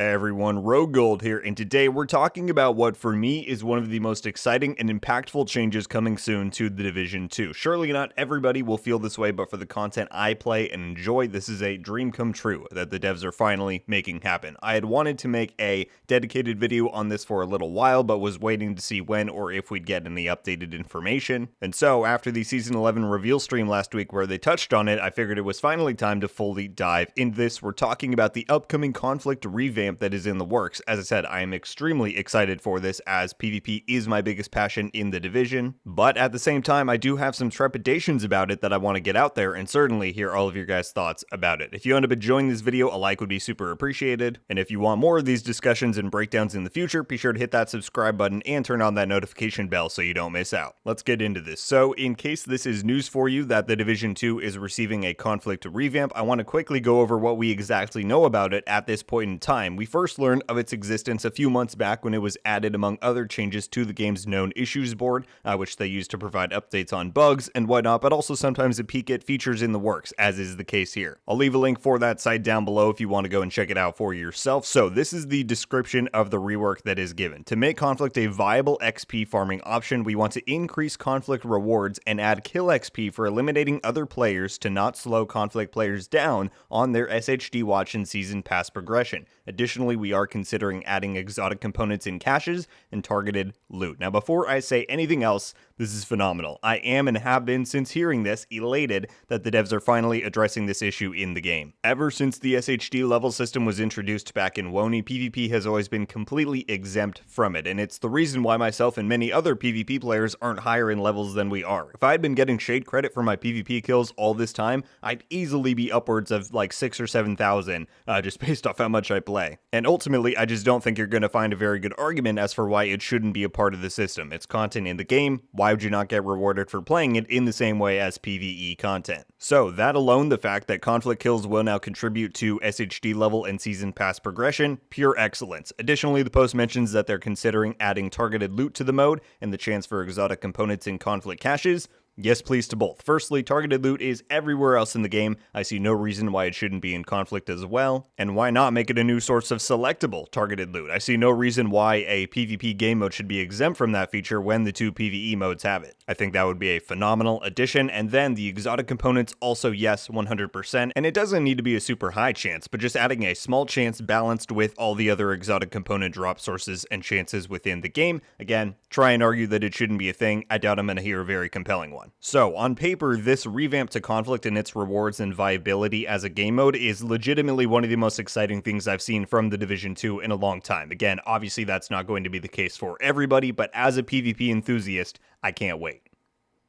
Hey everyone, RogueGold here, and today we're talking about what for me is one of the most exciting and impactful changes coming soon to The Division 2. Surely not everybody will feel this way, but for the content I play and enjoy, this is a dream come true that the devs are finally making happen. I had wanted to make a dedicated video on this for a little while, but was waiting to see when or if we'd get any updated information. And so, after the Season 11 reveal stream last week where they touched on it, I figured it was finally time to fully dive into this. We're talking about the upcoming conflict revamp that is in the works. As I said, I am extremely excited for this as PvP is my biggest passion in the division, but at the same time I do have some trepidations about it that I want to get out there and certainly hear all of your guys' thoughts about it. If you end up enjoying this video, a like would be super appreciated, and if you want more of these discussions and breakdowns in the future, be sure to hit that subscribe button and turn on that notification bell so you don't miss out. Let's get into this. So in case this is news for you that the Division 2 is receiving a conflict revamp, I want to quickly go over what we exactly know about it at this point in time. We first learned of its existence a few months back when it was added among other changes to the game's known issues board, which they use to provide updates on bugs and whatnot, but also sometimes a peek at features in the works, as is the case here. I'll leave a link for that site down below if you want to go and check it out for yourself. So this is the description of the rework that is given. To make Conflict a viable XP farming option, we want to increase Conflict rewards and add kill XP for eliminating other players to not slow Conflict players down on their SHD watch and season pass progression. Additionally, we are considering adding exotic components in caches and targeted loot. Now, before I say anything else, this is phenomenal. I am and have been since hearing this elated that the devs are finally addressing this issue in the game. Ever since the SHD level system was introduced back in WONI, PvP has always been completely exempt from it, and it's the reason why myself and many other PvP players aren't higher in levels than we are. If I had been getting shade credit for my PvP kills all this time, I'd easily be upwards of like 6,000 or 7,000 just based off how much I play. And ultimately, I just don't think you're going to find a very good argument as for why it shouldn't be a part of the system. It's content in the game. Why would you not get rewarded for playing it in the same way as PvE content? So that alone, the fact that conflict kills will now contribute to SHD level and season pass progression, pure excellence. Additionally, the post mentions that they're considering adding targeted loot to the mode and the chance for exotic components in conflict caches. Yes, please to both. Firstly, targeted loot is everywhere else in the game. I see no reason why it shouldn't be in conflict as well. And why not make it a new source of selectable targeted loot? I see no reason why a PvP game mode should be exempt from that feature when the two PvE modes have it. I think that would be a phenomenal addition. And then the exotic components also, yes, 100%. And it doesn't need to be a super high chance, but just adding a small chance balanced with all the other exotic component drop sources and chances within the game. Again, try and argue that it shouldn't be a thing. I doubt I'm going to hear a very compelling one. So, on paper, this revamp to conflict and its rewards and viability as a game mode is legitimately one of the most exciting things I've seen from The Division 2 in a long time. Again, obviously that's not going to be the case for everybody, but as a PvP enthusiast, I can't wait.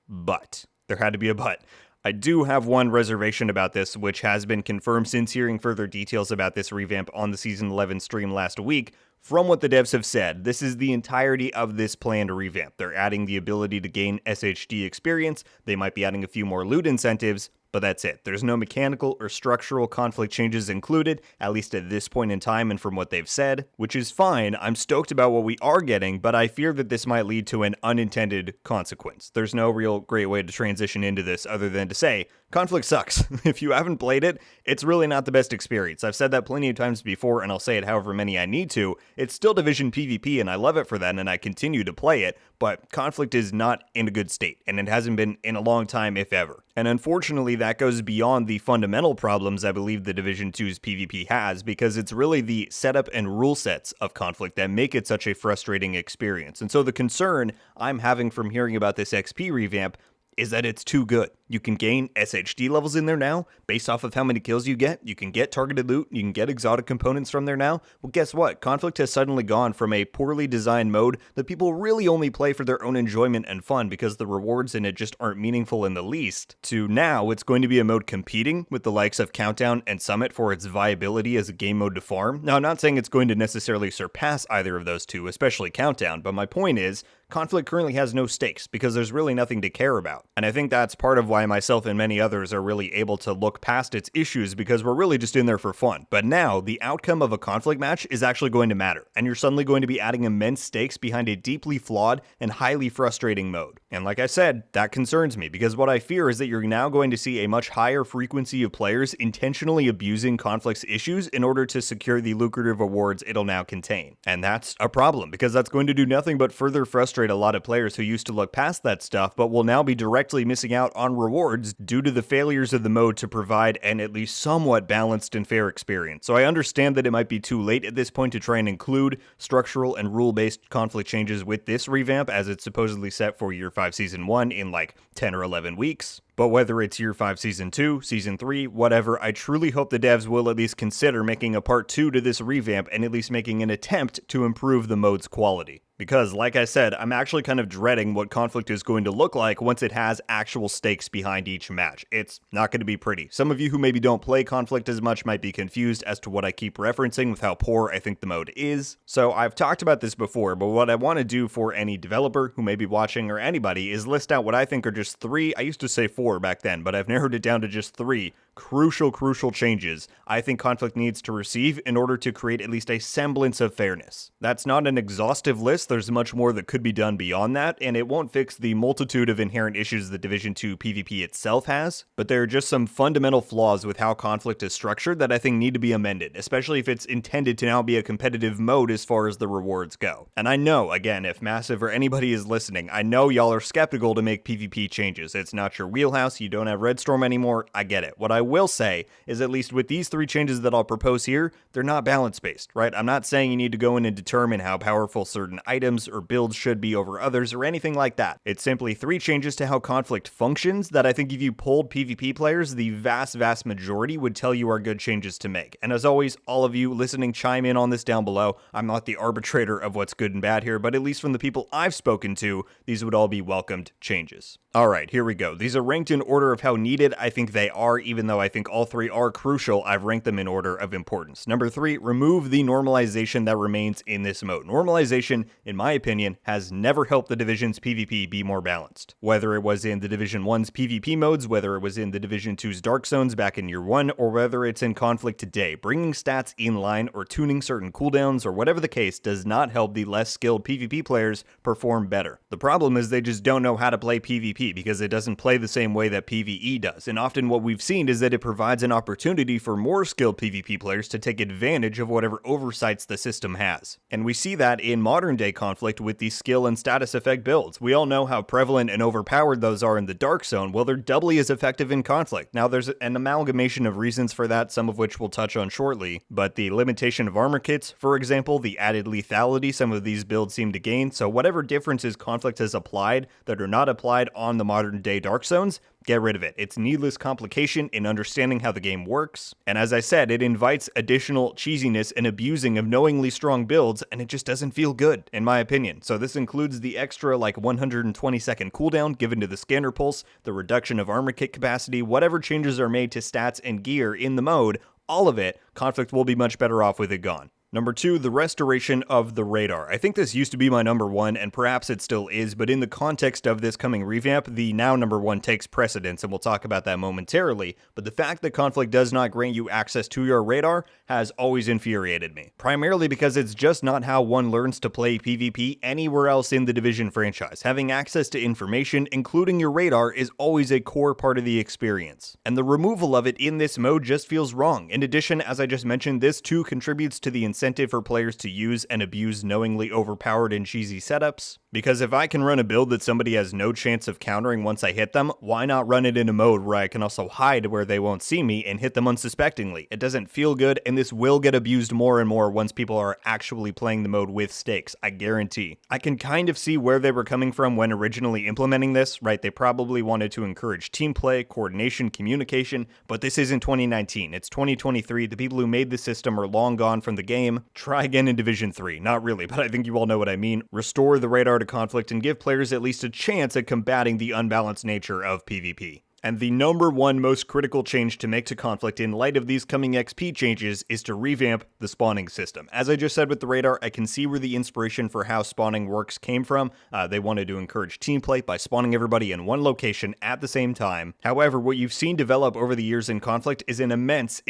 But, there had to be a but. I do have one reservation about this, which has been confirmed since hearing further details about this revamp on the Season 11 stream last week. From what the devs have said, this is the entirety of this planned revamp. They're adding the ability to gain SHD experience, they might be adding a few more loot incentives, but that's it. There's no mechanical or structural conflict changes included, at least at this point in time and from what they've said, which is fine. I'm stoked about what we are getting, but I fear that this might lead to an unintended consequence. There's no real great way to transition into this other than to say, conflict sucks. If you haven't played it, it's really not the best experience. I've said that plenty of times before, and I'll say it however many I need to. It's still Division PvP, and I love it for that, and I continue to play it, but conflict is not in a good state, and it hasn't been in a long time, if ever. And unfortunately, that goes beyond the fundamental problems I believe the Division 2's PvP has, because it's really the setup and rule sets of conflict that make it such a frustrating experience. And so the concern I'm having from hearing about this XP revamp is that it's too good. You can gain SHD levels in there now, based off of how many kills you get. You can get targeted loot, you can get exotic components from there now. Well, guess what? Conflict has suddenly gone from a poorly designed mode that people really only play for their own enjoyment and fun because the rewards in it just aren't meaningful in the least, to now it's going to be a mode competing with the likes of Countdown and Summit for its viability as a game mode to farm. Now, I'm not saying it's going to necessarily surpass either of those two, especially Countdown, but my point is, conflict currently has no stakes because there's really nothing to care about. And I think that's part of why myself and many others are really able to look past its issues because we're really just in there for fun. But now, the outcome of a conflict match is actually going to matter, and you're suddenly going to be adding immense stakes behind a deeply flawed and highly frustrating mode. And like I said, that concerns me because what I fear is that you're now going to see a much higher frequency of players intentionally abusing conflict's issues in order to secure the lucrative awards it'll now contain. And that's a problem because that's going to do nothing but further frustrate a lot of players who used to look past that stuff but will now be directly missing out on rewards due to the failures of the mode to provide an at least somewhat balanced and fair experience. So I understand that it might be too late at this point to try and include structural and rule-based conflict changes with this revamp as it's supposedly set for Year 5 Season 1 in like 10 or 11 weeks. But whether it's Year 5 Season 2, Season 3, whatever, I truly hope the devs will at least consider making a Part 2 to this revamp and at least making an attempt to improve the mode's quality. Because, like I said, I'm actually kind of dreading what Conflict is going to look like once it has actual stakes behind each match. It's not going to be pretty. Some of you who maybe don't play Conflict as much might be confused as to what I keep referencing with how poor I think the mode is. So I've talked about this before, but what I want to do for any developer who may be watching or anybody is list out what I think are just 3, I used to say 4 back then, but I've narrowed it down to just 3 crucial changes I think Conflict needs to receive in order to create at least a semblance of fairness. That's not an exhaustive list, there's much more that could be done beyond that, and it won't fix the multitude of inherent issues that Division 2 PvP itself has, but there are just some fundamental flaws with how Conflict is structured that I think need to be amended, especially if it's intended to now be a competitive mode as far as the rewards go. And I know, again, if Massive or anybody is listening, I know y'all are skeptical to make PvP changes. It's not your wheelhouse, you don't have Red Storm anymore, I get it. What I will say is at least with these 3 changes that I'll propose here, they're not balance-based, right? I'm not saying you need to go in and determine how powerful certain items or builds should be over others or anything like that. It's simply 3 changes to how Conflict functions that I think if you polled PvP players, the vast majority would tell you are good changes to make. And as always, all of you listening chime in on this down below. I'm not the arbitrator of what's good and bad here, but at least from the people I've spoken to, these would all be welcomed changes. Alright, here we go. These are ranked in order of how needed I think they are, even though I think all 3 are crucial, I've ranked them in order of importance. Number 3, remove the normalization that remains in this mode. Normalization, in my opinion, has never helped the Division's PvP be more balanced. Whether it was in the Division 1's PvP modes, whether it was in the Division 2's Dark Zones back in Year 1, or whether it's in Conflict today, bringing stats in line or tuning certain cooldowns or whatever the case does not help the less skilled PvP players perform better. The problem is they just don't know how to play PvP because it doesn't play the same way that PvE does, and often what we've seen is that it provides an opportunity for more skilled PvP players to take advantage of whatever oversights the system has. And we see that in modern day Conflict with the skill and status effect builds. We all know how prevalent and overpowered those are in the Dark Zone, well they're doubly as effective in Conflict. Now there's an amalgamation of reasons for that, some of which we'll touch on shortly, but the limitation of armor kits, for example, the added lethality some of these builds seem to gain, so whatever differences Conflict has applied that are not applied on the modern day Dark Zones, get rid of it. It's needless complication in understanding how the game works, and as I said, it invites additional cheesiness and abusing of knowingly strong builds, and it just doesn't feel good, in my opinion. So this includes the extra like 120-second cooldown given to the scanner pulse, the reduction of armor kit capacity, whatever changes are made to stats and gear in the mode, all of it, Conflict will be much better off with it gone. Number 2, the restoration of the radar. I think this used to be my number 1, and perhaps it still is, but in the context of this coming revamp, the now number 1 takes precedence, and we'll talk about that momentarily, but the fact that Conflict does not grant you access to your radar has always infuriated me. Primarily because it's just not how one learns to play PvP anywhere else in the Division franchise. Having access to information, including your radar, is always a core part of the experience, and the removal of it in this mode just feels wrong. In addition, as I just mentioned, this too contributes to the incentive for players to use and abuse knowingly overpowered and cheesy setups. Because if I can run a build that somebody has no chance of countering once I hit them, why not run it in a mode where I can also hide where they won't see me and hit them unsuspectingly? It doesn't feel good, and this will get abused more and more once people are actually playing the mode with stakes, I guarantee. I can kind of see where they were coming from when originally implementing this, right? They probably wanted to encourage team play, coordination, communication, but this isn't 2019, it's 2023. The people who made the system are long gone from the game. Try again in Division 3. Not really, but I think you all know what I mean. Restore the radar to Conflict and give players at least a chance at combating the unbalanced nature of PvP. And the number 1 most critical change to make to Conflict in light of these coming XP changes is to revamp the spawning system. As I just said with the radar, I can see where the inspiration for how spawning works came from. They wanted to encourage team play by spawning everybody in one location at the same time. However, what you've seen develop over the years in Conflict is an immense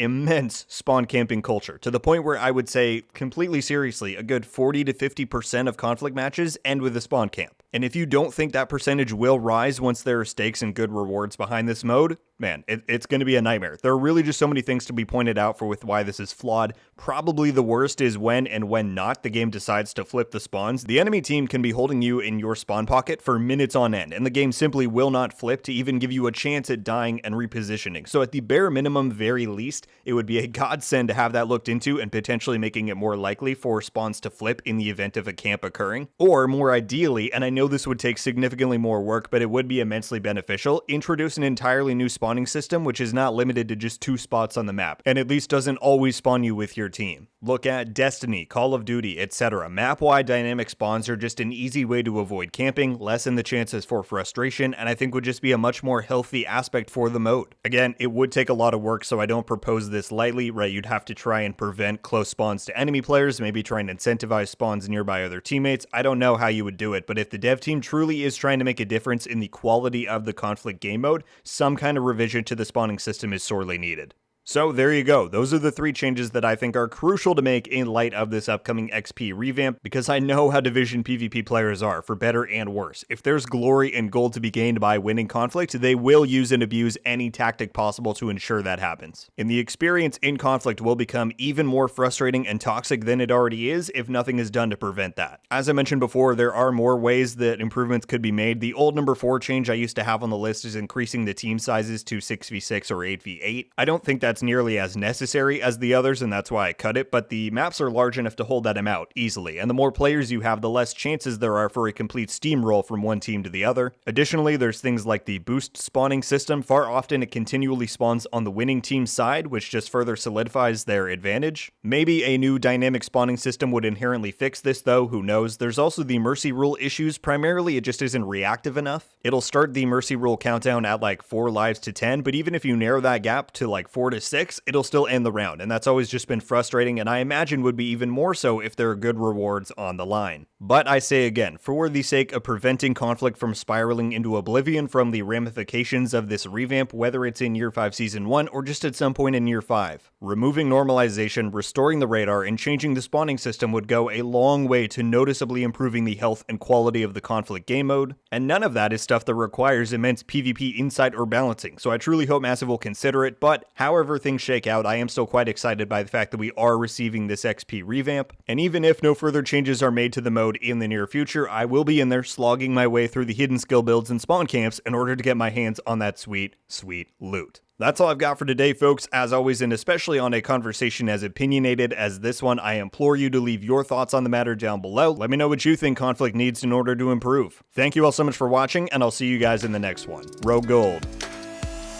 spawn camping culture, to the point where I would say, completely seriously, a good 40 to 50% of Conflict matches end with a spawn camp. And if you don't think that percentage will rise once there are stakes and good rewards behind this mode, man, it's going to be a nightmare. There are really just so many things to be pointed out for with why this is flawed. Probably the worst is when and when not the game decides to flip the spawns. The enemy team can be holding you in your spawn pocket for minutes on end, and the game simply will not flip to even give you a chance at dying and repositioning. So at the bare minimum, very least, it would be a godsend to have that looked into and potentially making it more likely for spawns to flip in the event of a camp occurring. Or more ideally, and I know this would take significantly more work, but it would be immensely beneficial, introduce an entirely new spawning system which is not limited to just 2 spots on the map, and at least doesn't always spawn you with your team. Look at Destiny, Call of Duty, etc. Map-wide dynamic spawns are just an easy way to avoid camping, lessen the chances for frustration, and I think would just be a much more healthy aspect for the mode. Again, it would take a lot of work, so I don't propose this lightly, right? You'd have to try and prevent close spawns to enemy players, maybe try and incentivize spawns nearby other teammates. I don't know how you would do it, but if the dev team truly is trying to make a difference in the quality of the conflict game mode, some kind of revision to the spawning system is sorely needed. So there you go. Those are the 3 changes that I think are crucial to make in light of this upcoming XP revamp, because I know how Division PvP players are, for better and worse. If there's glory and gold to be gained by winning conflict, they will use and abuse any tactic possible to ensure that happens. And the experience in conflict will become even more frustrating and toxic than it already is if nothing is done to prevent that. As I mentioned before, there are more ways that improvements could be made. The old number 4 change I used to have on the list is increasing the team sizes to 6v6 or 8v8. I don't think that's nearly as necessary as the others, and that's why I cut it, but the maps are large enough to hold that amount easily, and the more players you have, the less chances there are for a complete steamroll from one team to the other. Additionally, there's things like the boost spawning system. Far often it continually spawns on the winning team's side, which just further solidifies their advantage. Maybe a new dynamic spawning system would inherently fix this though, who knows. There's also the mercy rule issues. Primarily it just isn't reactive enough. It'll start the mercy rule countdown at like 4 lives to 10, but even if you narrow that gap to like 4 to 6, it'll still end the round, and that's always just been frustrating, and I imagine would be even more so if there are good rewards on the line. But I say again, for the sake of preventing conflict from spiraling into oblivion from the ramifications of this revamp, whether it's in Year 5 Season 1 or just at some point in Year 5, removing normalization, restoring the radar, and changing the spawning system would go a long way to noticeably improving the health and quality of the conflict game mode, and none of that is stuff that requires immense PvP insight or balancing, so I truly hope Massive will consider it. But however things shake out, I am still quite excited by the fact that we are receiving this XP revamp, and even if no further changes are made to the mode in the near future, I will be in there slogging my way through the hidden skill builds and spawn camps in order to get my hands on that sweet, sweet loot. That's all I've got for today, folks. As always, and especially on a conversation as opinionated as this one, I implore you to leave your thoughts on the matter down below. Let me know what you think conflict needs in order to improve. Thank you all so much for watching, and I'll see you guys in the next one. RogueGold.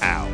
Out.